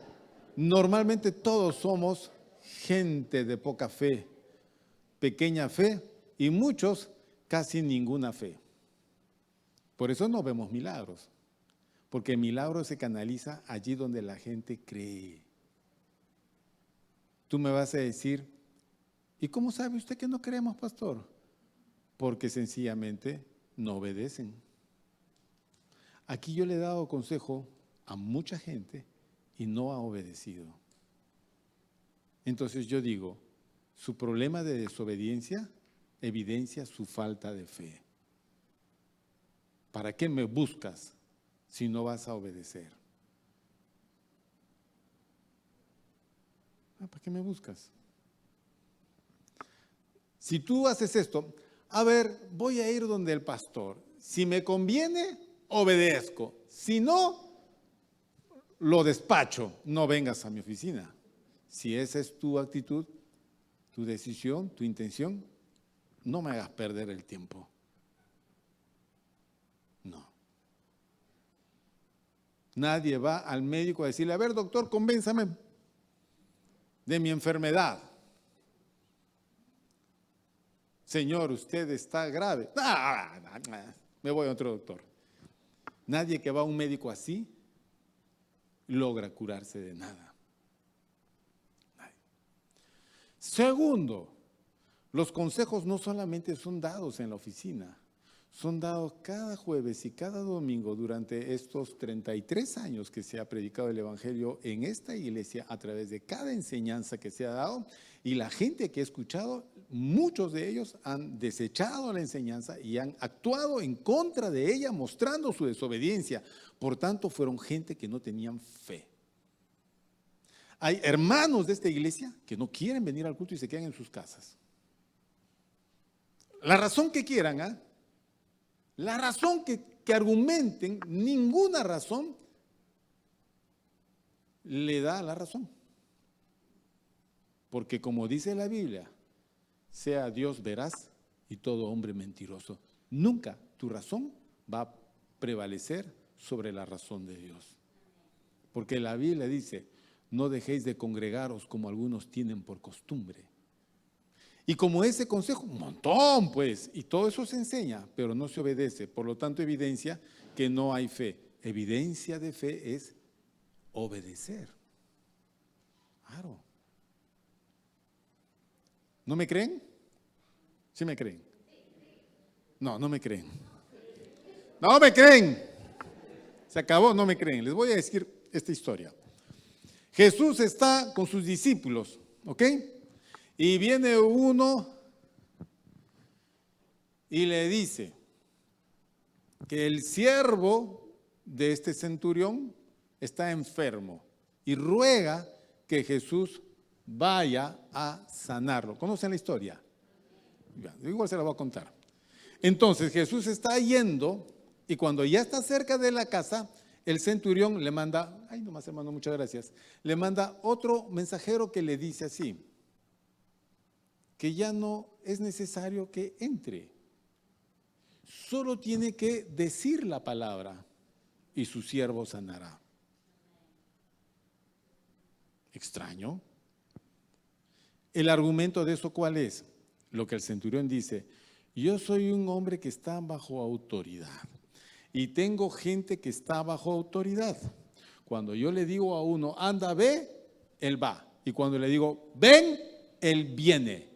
Speaker 1: Normalmente todos somos gente de poca fe, pequeña fe y muchos casi ninguna fe. Por eso no vemos milagros, porque el milagro se canaliza allí donde la gente cree. Tú me vas a decir, ¿y cómo sabe usted que no creemos, pastor? Porque sencillamente no obedecen. Aquí yo le he dado consejo a mucha gente y no ha obedecido. Entonces yo digo, su problema de desobediencia evidencia su falta de fe. ¿Para qué me buscas si no vas a obedecer? ¿Para qué me buscas? Si tú haces esto, a ver, voy a ir donde el pastor. Si me conviene, obedezco. Si no, lo despacho. No vengas a mi oficina. Si esa es tu actitud, tu decisión, tu intención, no me hagas perder el tiempo. No. Nadie va al médico a decirle, a ver, doctor, convénzame de mi enfermedad. Señor, usted está grave. Me voy a otro doctor. Nadie que va a un médico así logra curarse de nada. Nadie. Segundo, los consejos no solamente son dados en la oficina, son dados cada jueves y cada domingo durante estos 33 años que se ha predicado el Evangelio en esta iglesia a través de cada enseñanza que se ha dado, y la gente que ha escuchado, muchos de ellos han desechado la enseñanza y han actuado en contra de ella, mostrando su desobediencia. Por tanto, fueron gente que no tenían fe. Hay hermanos de esta iglesia que no quieren venir al culto y se quedan en sus casas. La razón que quieran, la razón que argumenten, ninguna razón le da la razón. Porque como dice la Biblia, sea Dios veraz y todo hombre mentiroso. Nunca tu razón va a prevalecer sobre la razón de Dios. Porque la Biblia dice, no dejéis de congregaros como algunos tienen por costumbre. Y como ese consejo, un montón pues, y todo eso se enseña, pero no se obedece. Por lo tanto, evidencia que no hay fe. Evidencia de fe es obedecer. Claro. ¿No me creen? ¿Sí me creen? No me creen. No me creen. Se acabó, no me creen. Les voy a decir esta historia. Jesús está con sus discípulos, ¿ok? Y viene uno y le dice que el siervo de este centurión está enfermo y ruega que Jesús vaya a sanarlo. ¿Conocen la historia? Igual se la voy a contar. Entonces Jesús está yendo y cuando ya está cerca de la casa, el centurión le manda, ay nomás hermano, muchas gracias, le manda otro mensajero que le dice así, que ya no es necesario que entre, solo tiene que decir la palabra y su siervo sanará. Extraño. ¿El argumento de eso cuál es? Lo que el centurión dice: yo soy un hombre que está bajo autoridad y tengo gente que está bajo autoridad. Cuando yo le digo a uno, anda, ve, él va. Y cuando le digo, ven, él viene.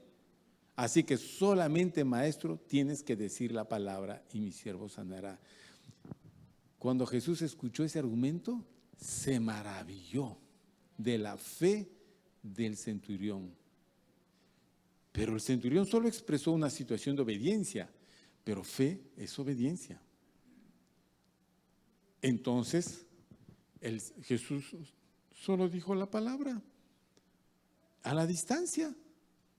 Speaker 1: Así que solamente, maestro, tienes que decir la palabra y mi siervo sanará. Cuando Jesús escuchó ese argumento, se maravilló de la fe del centurión. Pero el centurión solo expresó una situación de obediencia, pero fe es obediencia. Entonces, Jesús solo dijo la palabra a la distancia.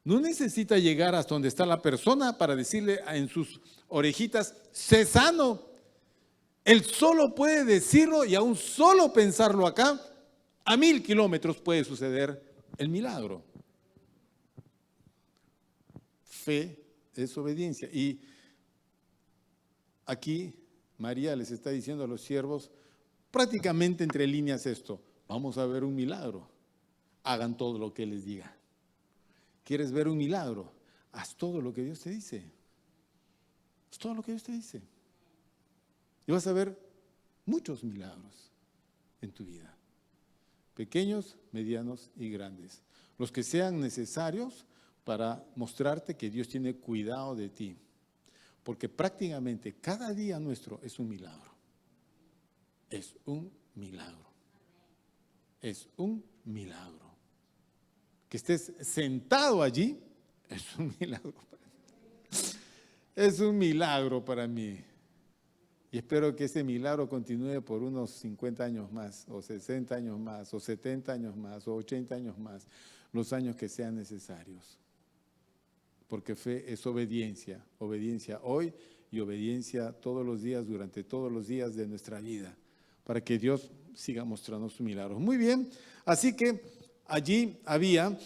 Speaker 1: No necesita llegar hasta donde está la persona para decirle en sus orejitas, sé sano. Él solo puede decirlo y aún solo pensarlo acá, a 1000 kilómetros puede suceder el milagro. Fe es obediencia. Y aquí María les está diciendo a los siervos, prácticamente entre líneas esto: vamos a ver un milagro, hagan todo lo que Él les diga. ¿Quieres ver un milagro? Haz todo lo que Dios te dice. Haz todo lo que Dios te dice. Y vas a ver muchos milagros en tu vida. Pequeños, medianos y grandes. Los que sean necesarios para mostrarte que Dios tiene cuidado de ti. Porque prácticamente cada día nuestro es un milagro. Es un milagro. Es un milagro. Que estés sentado allí es un milagro para mí. Es un milagro para mí. Y espero que ese milagro continúe por unos 50 años más, o 60 años más, o 70 años más, o 80 años más, los años que sean necesarios. Porque fe es obediencia, obediencia hoy y obediencia todos los días, durante todos los días de nuestra vida, para que Dios siga mostrando sus milagros. Muy bien, así que allí había,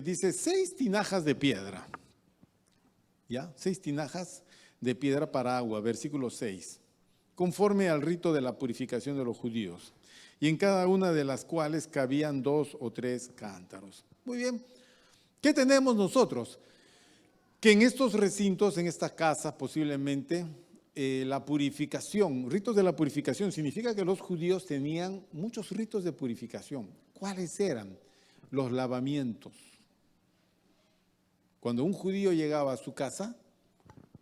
Speaker 1: dice, 6 tinajas de piedra, ¿ya? 6 tinajas de piedra para agua, versículo 6, conforme al rito de la purificación de los judíos, y en cada una de las cuales cabían 2 o 3 cántaros. Muy bien. ¿Qué tenemos nosotros? Que en estos recintos, en esta casa, posiblemente, la purificación, ritos de la purificación, significa que los judíos tenían muchos ritos de purificación. ¿Cuáles eran? Los lavamientos. Cuando un judío llegaba a su casa,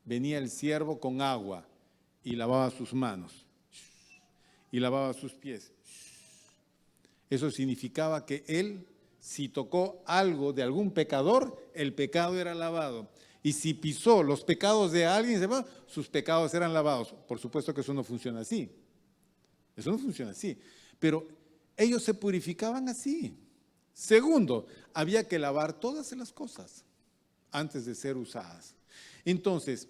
Speaker 1: venía el siervo con agua y lavaba sus manos y lavaba sus pies. Eso significaba que él, si tocó algo de algún pecador, el pecado era lavado. Y si pisó los pecados de alguien, sus pecados eran lavados. Por supuesto que eso no funciona así. Eso no funciona así. Pero ellos se purificaban así. Segundo, había que lavar todas las cosas antes de ser usadas. Entonces,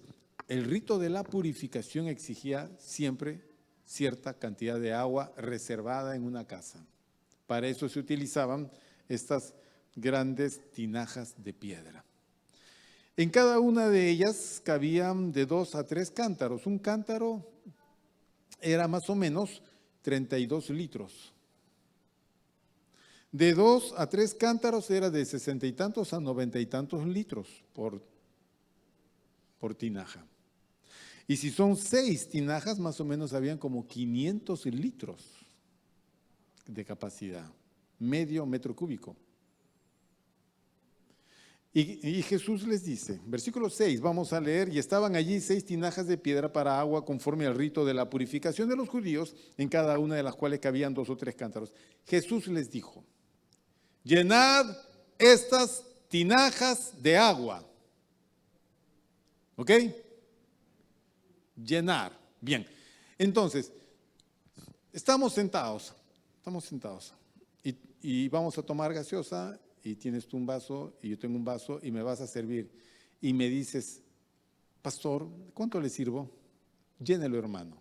Speaker 1: el rito de la purificación exigía siempre cierta cantidad de agua reservada en una casa. Para eso se utilizaban estas grandes tinajas de piedra. En cada una de ellas cabían de 2 a 3 cántaros. Un cántaro era más o menos 32 litros. De 2 a 3 cántaros era de 60 y tantos a 90 y tantos litros por tinaja. Y si son 6 tinajas, más o menos habían como 500 litros de capacidad, medio metro cúbico. Y Jesús les dice, versículo 6, vamos a leer, y estaban allí 6 tinajas de piedra para agua conforme al rito de la purificación de los judíos, en cada una de las cuales cabían 2 o 3 cántaros. Jesús les dijo, llenad estas tinajas de agua. ¿Ok? Llenar. Bien. Entonces, estamos sentados y vamos a tomar gaseosa, y tienes tú un vaso y yo tengo un vaso y me vas a servir y me dices, pastor, ¿cuánto le sirvo? Llénelo, hermano.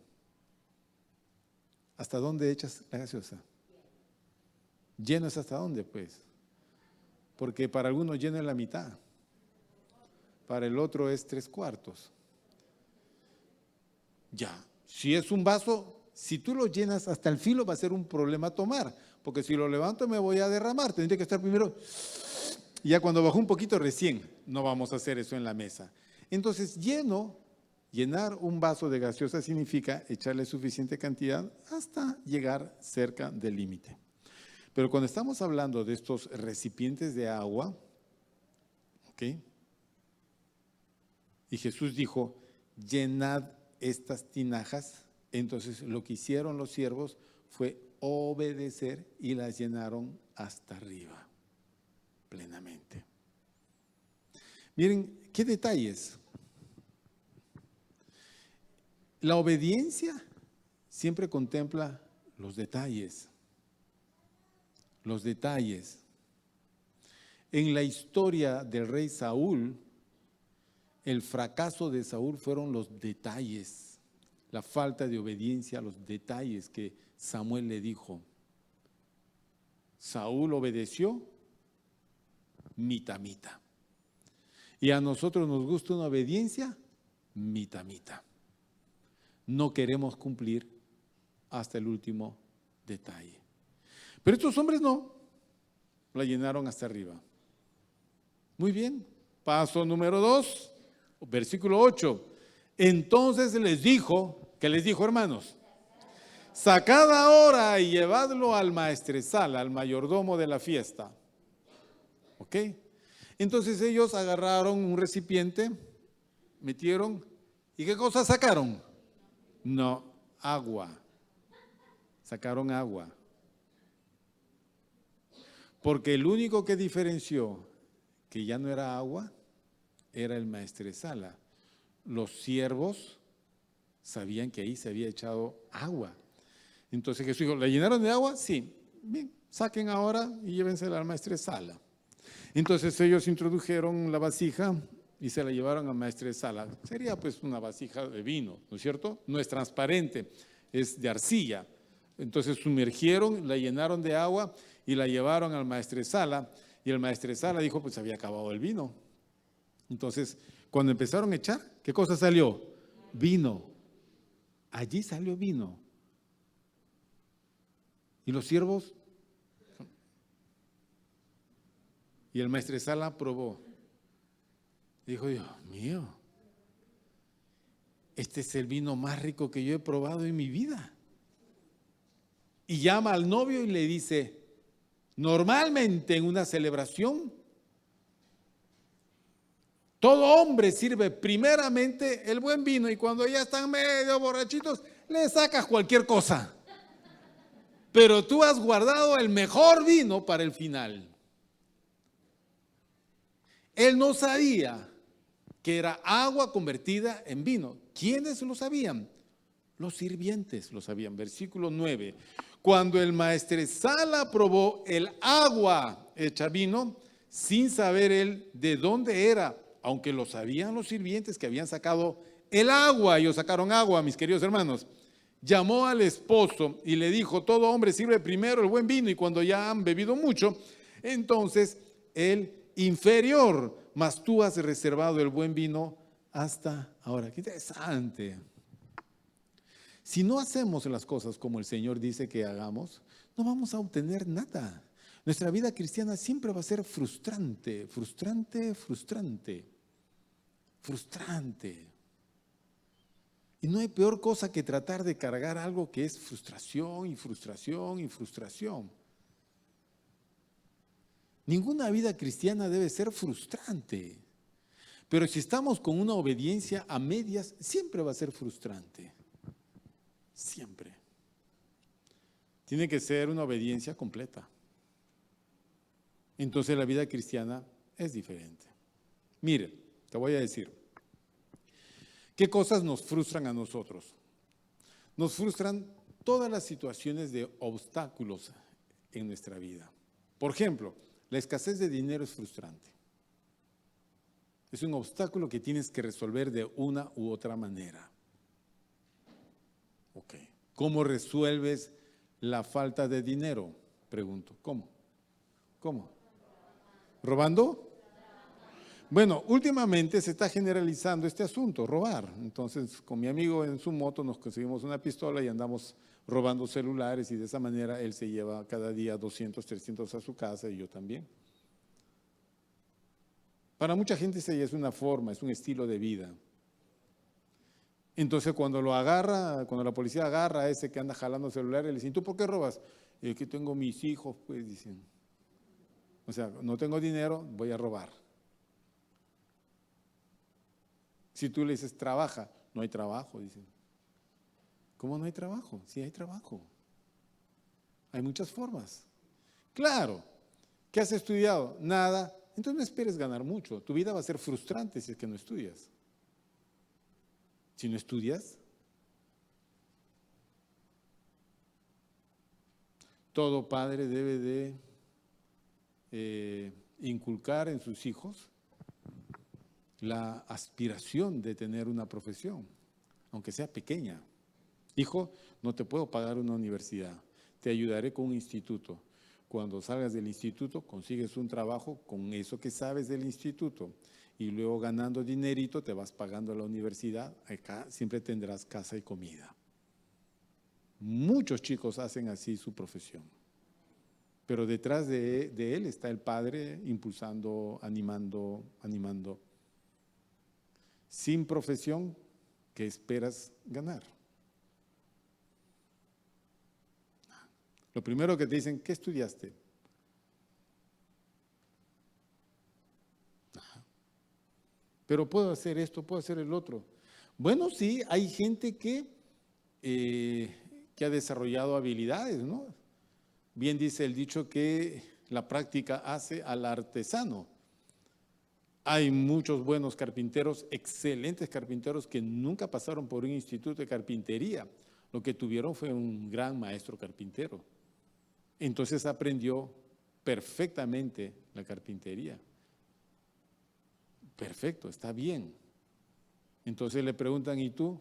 Speaker 1: ¿Hasta dónde echas la gaseosa? ¿Lleno es hasta dónde, pues? Porque para algunos lleno es la mitad, para el otro es 3/4. Ya, si es un vaso, si tú lo llenas hasta el filo va a ser un problema tomar, porque si lo levanto me voy a derramar, tendría que estar primero. Y ya cuando bajó un poquito recién, no vamos a hacer eso en la mesa. Entonces, llenar un vaso de gaseosa significa echarle suficiente cantidad hasta llegar cerca del límite. Pero cuando estamos hablando de estos recipientes de agua, ¿ok? Y Jesús dijo, llenad estas tinajas. Entonces lo que hicieron los siervos fue obedecer y las llenaron hasta arriba, plenamente. Miren, qué detalles. La obediencia siempre contempla los detalles. Los detalles. En la historia del rey Saúl, el fracaso de Saúl fueron los detalles, la falta de obediencia a los detalles que Samuel le dijo. Saúl obedeció, mita, mita. Y a nosotros nos gusta una obediencia, mita, mita. No queremos cumplir hasta el último detalle. Pero estos hombres no, la llenaron hasta arriba. Muy bien, paso número 2, versículo 8. Entonces les dijo, ¿qué les dijo, hermanos? Sacad ahora y llevadlo al maestresala, al mayordomo de la fiesta. ¿Ok? Entonces ellos agarraron un recipiente, metieron, ¿y qué cosa sacaron? No, agua. Sacaron agua. Porque el único que diferenció que ya no era agua era el maestresala. Los siervos sabían que ahí se había echado agua. Entonces Jesús dijo, ¿la llenaron de agua? Sí. Bien, saquen ahora y llévensela al maestresala. Entonces ellos introdujeron la vasija y se la llevaron al maestresala. Sería pues una vasija de vino, ¿no es cierto? No es transparente, es de arcilla. Entonces sumergieron, la llenaron de agua y la llevaron al maestresala. Y el maestresala dijo, pues había acabado el vino. Entonces, cuando empezaron a echar, ¿qué cosa salió? Vino. Allí salió vino. Y los siervos, y el maestresala probó. Dijo, Dios mío, este es el vino más rico que yo he probado en mi vida. Y llama al novio y le dice, normalmente en una celebración, todo hombre sirve primeramente el buen vino y cuando ya están medio borrachitos, le sacas cualquier cosa. Pero tú has guardado el mejor vino para el final. Él no sabía que era agua convertida en vino. ¿Quiénes lo sabían? Los sirvientes lo sabían. Versículo 9. Cuando el maestresala probó el agua hecha vino, sin saber él de dónde era, aunque lo sabían los sirvientes que habían sacado el agua, ellos sacaron agua, mis queridos hermanos, llamó al esposo y le dijo, todo hombre sirve primero el buen vino y cuando ya han bebido mucho, entonces el inferior, mas tú has reservado el buen vino hasta ahora. Qué interesante. Si no hacemos las cosas como el Señor dice que hagamos, no vamos a obtener nada. Nuestra vida cristiana siempre va a ser frustrante, frustrante, frustrante, frustrante. Y no hay peor cosa que tratar de cargar algo que es frustración y frustración y frustración. Ninguna vida cristiana debe ser frustrante. Pero si estamos con una obediencia a medias, siempre va a ser frustrante. Siempre. Tiene que ser una obediencia completa. Entonces la vida cristiana es diferente. Mire, te voy a decir, ¿qué cosas nos frustran a nosotros? Nos frustran todas las situaciones de obstáculos en nuestra vida. Por ejemplo, la escasez de dinero es frustrante. Es un obstáculo que tienes que resolver de una u otra manera. Ok. ¿Cómo resuelves la falta de dinero? Pregunto. ¿Cómo? ¿Robando? Bueno, últimamente se está generalizando este asunto, robar. Entonces, con mi amigo en su moto nos conseguimos una pistola y andamos robando celulares y de esa manera él se lleva cada día 200, 300 a su casa y yo también. Para mucha gente esa ya es una forma, es un estilo de vida. Entonces cuando cuando la policía agarra a ese que anda jalando celulares, le dicen, ¿tú por qué robas? Es que tengo mis hijos, pues dicen. O sea, no tengo dinero, voy a robar. Si tú le dices, trabaja, no hay trabajo, dicen. ¿Cómo no hay trabajo? Sí hay trabajo. Hay muchas formas. Claro, ¿qué has estudiado? Nada. Entonces no esperes ganar mucho. Tu vida va a ser frustrante si es que no estudias. Si no estudias, todo padre debe de inculcar en sus hijos la aspiración de tener una profesión, aunque sea pequeña. Hijo, no te puedo pagar una universidad, te ayudaré con un instituto. Cuando salgas del instituto, consigues un trabajo con eso que sabes del instituto y luego ganando dinerito te vas pagando a la universidad. Acá siempre tendrás casa y comida. Muchos chicos hacen así su profesión, pero detrás de él está el padre impulsando, animando. Sin profesión, ¿qué esperas ganar? Lo primero que te dicen, ¿qué estudiaste? Pero puedo hacer esto, puedo hacer el otro. Bueno, sí, hay gente que ha desarrollado habilidades, ¿no? Bien dice el dicho que la práctica hace al artesano. Hay muchos buenos carpinteros, excelentes carpinteros que nunca pasaron por un instituto de carpintería. Lo que tuvieron fue un gran maestro carpintero. Entonces aprendió perfectamente la carpintería. Perfecto, está bien. Entonces le preguntan, ¿y tú?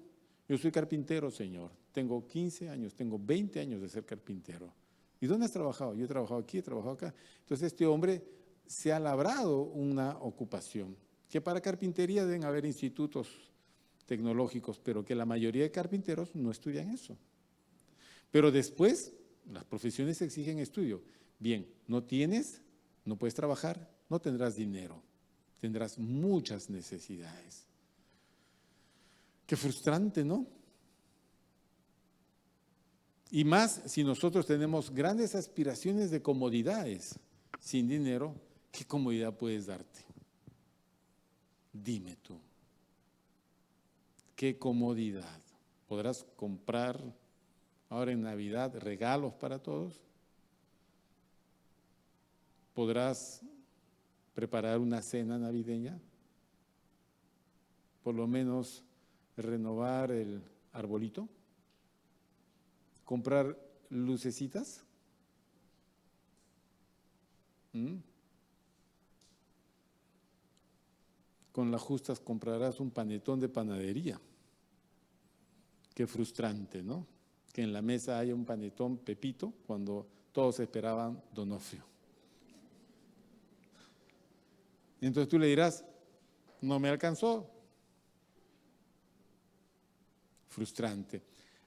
Speaker 1: Yo soy carpintero, señor. Tengo 15 años, tengo 20 años de ser carpintero. ¿Y dónde has trabajado? Yo he trabajado aquí, he trabajado acá. Entonces este hombre se ha labrado una ocupación, que para carpintería deben haber institutos tecnológicos, pero que la mayoría de carpinteros no estudian eso. Pero después, las profesiones exigen estudio. Bien, no tienes, no puedes trabajar, no tendrás dinero, tendrás muchas necesidades. Qué frustrante, ¿no? Y más si nosotros tenemos grandes aspiraciones de comodidades. Sin dinero, ¿qué comodidad puedes darte? Dime tú. ¿Qué comodidad? ¿Podrás comprar ahora en Navidad regalos para todos? ¿Podrás preparar una cena navideña? Por lo menos renovar el arbolito, comprar lucecitas. Con las justas comprarás un panetón de panadería. Qué frustrante, ¿no? Que en la mesa haya un panetón Pepito cuando todos esperaban Donofrio. Entonces tú le dirás, no me alcanzó. Frustrante.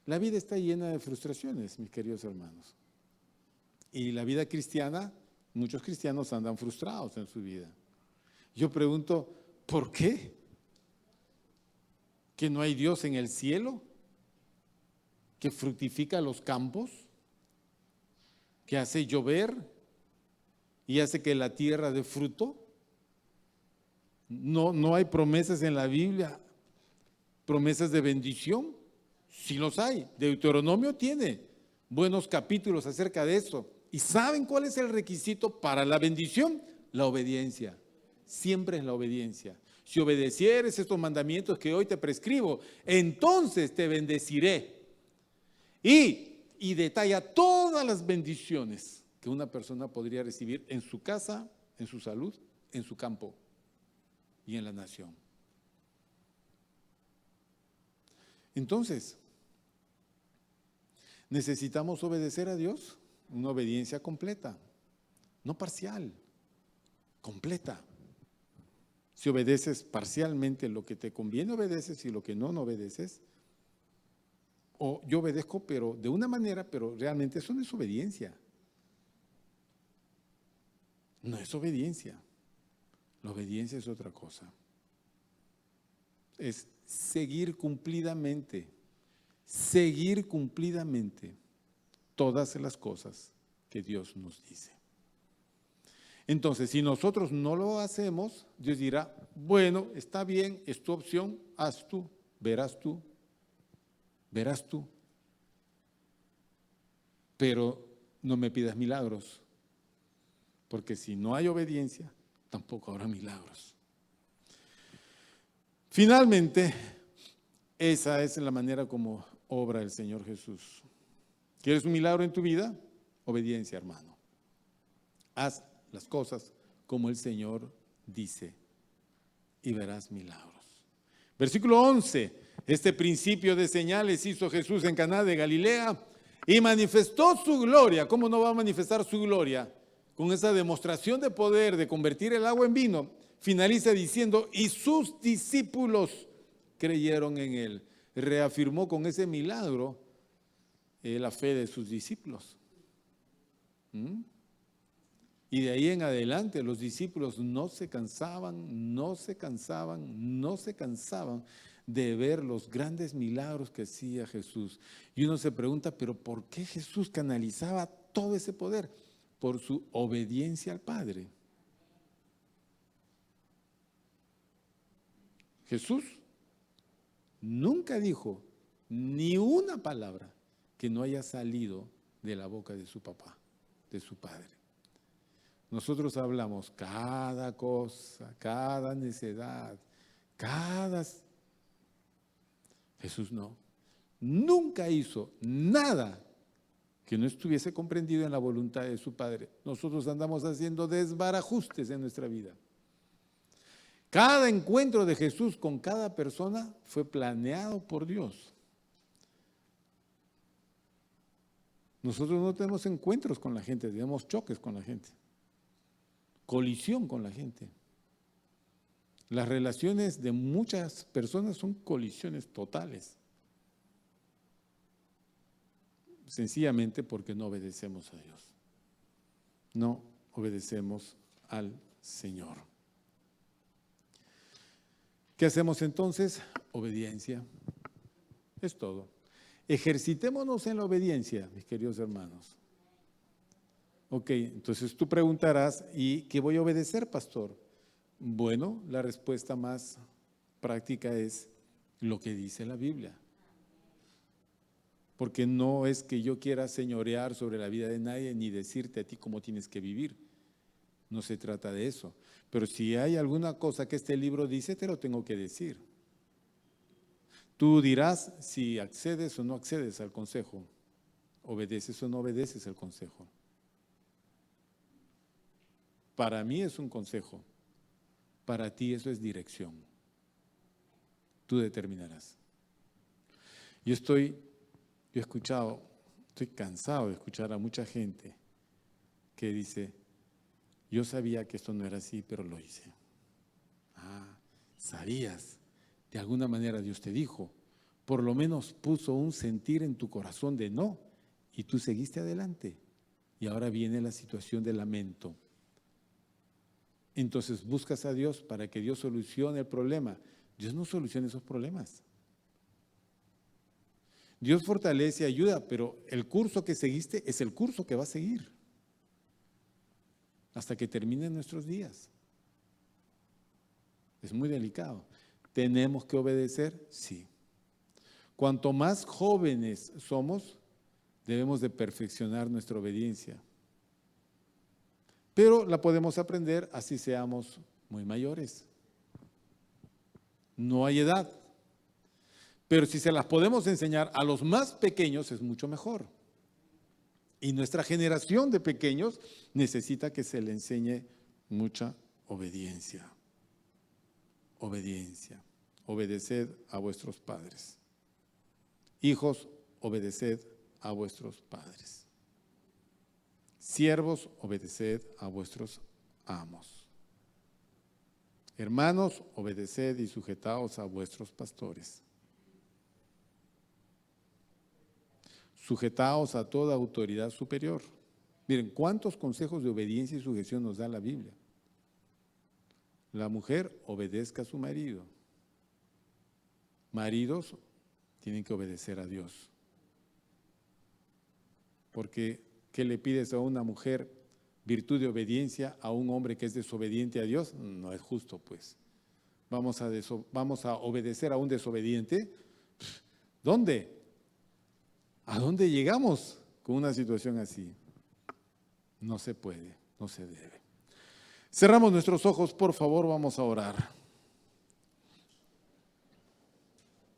Speaker 1: La vida está llena de frustraciones, mis queridos hermanos. Y la vida cristiana, muchos cristianos andan frustrados en su vida. Yo pregunto, ¿por qué? ¿Que no hay Dios en el cielo? ¿Que fructifica los campos? ¿Que hace llover y hace que la tierra dé fruto? No hay promesas en la Biblia, promesas de bendición. Sí los hay. Deuteronomio tiene buenos capítulos acerca de eso. ¿Y saben cuál es el requisito para la bendición? La obediencia. Siempre es la obediencia. Si obedecieres estos mandamientos que hoy te prescribo, entonces te bendeciré. Y detalla todas las bendiciones que una persona podría recibir en su casa, en su salud, en su campo y en la nación. Entonces, necesitamos obedecer a Dios, una obediencia completa, no parcial, completa. Si obedeces parcialmente lo que te conviene obedeces y lo que no obedeces, O yo obedezco, pero de una manera, pero realmente eso no es obediencia. No es obediencia. La obediencia es otra cosa. Es seguir cumplidamente todas las cosas que Dios nos dice. Entonces, si nosotros no lo hacemos, Dios dirá, bueno, está bien, es tu opción, haz tú, verás tú, pero no me pidas milagros, porque si no hay obediencia, tampoco habrá milagros. Finalmente, esa es la manera como obra el Señor Jesús. ¿Quieres un milagro en tu vida? Obediencia, hermano. Haz las cosas como el Señor dice y verás milagros. Versículo 11. Este principio de señales hizo Jesús en Caná de Galilea y manifestó su gloria. ¿Cómo no va a manifestar su gloria? Con esa demostración de poder de convertir el agua en vino. Finaliza diciendo, y sus discípulos creyeron en él. Reafirmó con ese milagro la fe de sus discípulos. Y de ahí en adelante los discípulos no se cansaban de ver los grandes milagros que hacía Jesús. Y uno se pregunta, ¿pero por qué Jesús canalizaba todo ese poder? Por su obediencia al Padre. Jesús nunca dijo ni una palabra que no haya salido de la boca de su papá, de su Padre. Nosotros hablamos cada cosa, cada necedad, Jesús no. Nunca hizo nada que no estuviese comprendido en la voluntad de su Padre. Nosotros andamos haciendo desbarajustes en nuestra vida. Cada encuentro de Jesús con cada persona fue planeado por Dios. Nosotros no tenemos encuentros con la gente, tenemos choques con la gente, colisión con la gente. Las relaciones de muchas personas son colisiones totales. Sencillamente porque no obedecemos a Dios. No obedecemos al Señor. ¿Qué hacemos entonces? Obediencia. Es todo. Ejercitémonos en la obediencia, mis queridos hermanos. Ok, entonces tú preguntarás, ¿y qué voy a obedecer, pastor? Bueno, la respuesta más práctica es lo que dice la Biblia. Porque no es que yo quiera señorear sobre la vida de nadie ni decirte a ti cómo tienes que vivir. No se trata de eso. Pero si hay alguna cosa que este libro dice, te lo tengo que decir. Tú dirás si accedes o no accedes al consejo, obedeces o no obedeces el consejo. Para mí es un consejo, para ti eso es dirección. Tú determinarás. Yo he escuchado, estoy cansado de escuchar a mucha gente que dice, yo sabía que esto no era así, pero lo hice. Ah, sabías. De alguna manera Dios te dijo, por lo menos puso un sentir en tu corazón de no, y tú seguiste adelante. Y ahora viene la situación de lamento. Entonces buscas a Dios para que Dios solucione el problema. Dios no soluciona esos problemas. Dios fortalece, ayuda, pero el curso que seguiste es el curso que va a seguir hasta que terminen nuestros días. Es muy delicado. ¿Tenemos que obedecer? Sí. Cuanto más jóvenes somos, debemos de perfeccionar nuestra obediencia. Pero la podemos aprender así seamos muy mayores. No hay edad. Pero si se las podemos enseñar a los más pequeños es mucho mejor. Y nuestra generación de pequeños necesita que se le enseñe mucha obediencia. Obediencia. Obedeced a vuestros padres. Hijos, obedeced a vuestros padres. Siervos, obedeced a vuestros amos. Hermanos, obedeced y sujetaos a vuestros pastores. Sujetaos a toda autoridad superior. Miren, ¿cuántos consejos de obediencia y sujeción nos da la Biblia? La mujer obedezca a su marido. Maridos tienen que obedecer a Dios. Porque, ¿qué le pides a una mujer? Virtud de obediencia a un hombre que es desobediente a Dios. No es justo, pues. Vamos a obedecer a un desobediente. ¿Dónde? ¿A dónde llegamos con una situación así? No se puede, no se debe. Cerramos nuestros ojos, por favor, vamos a orar.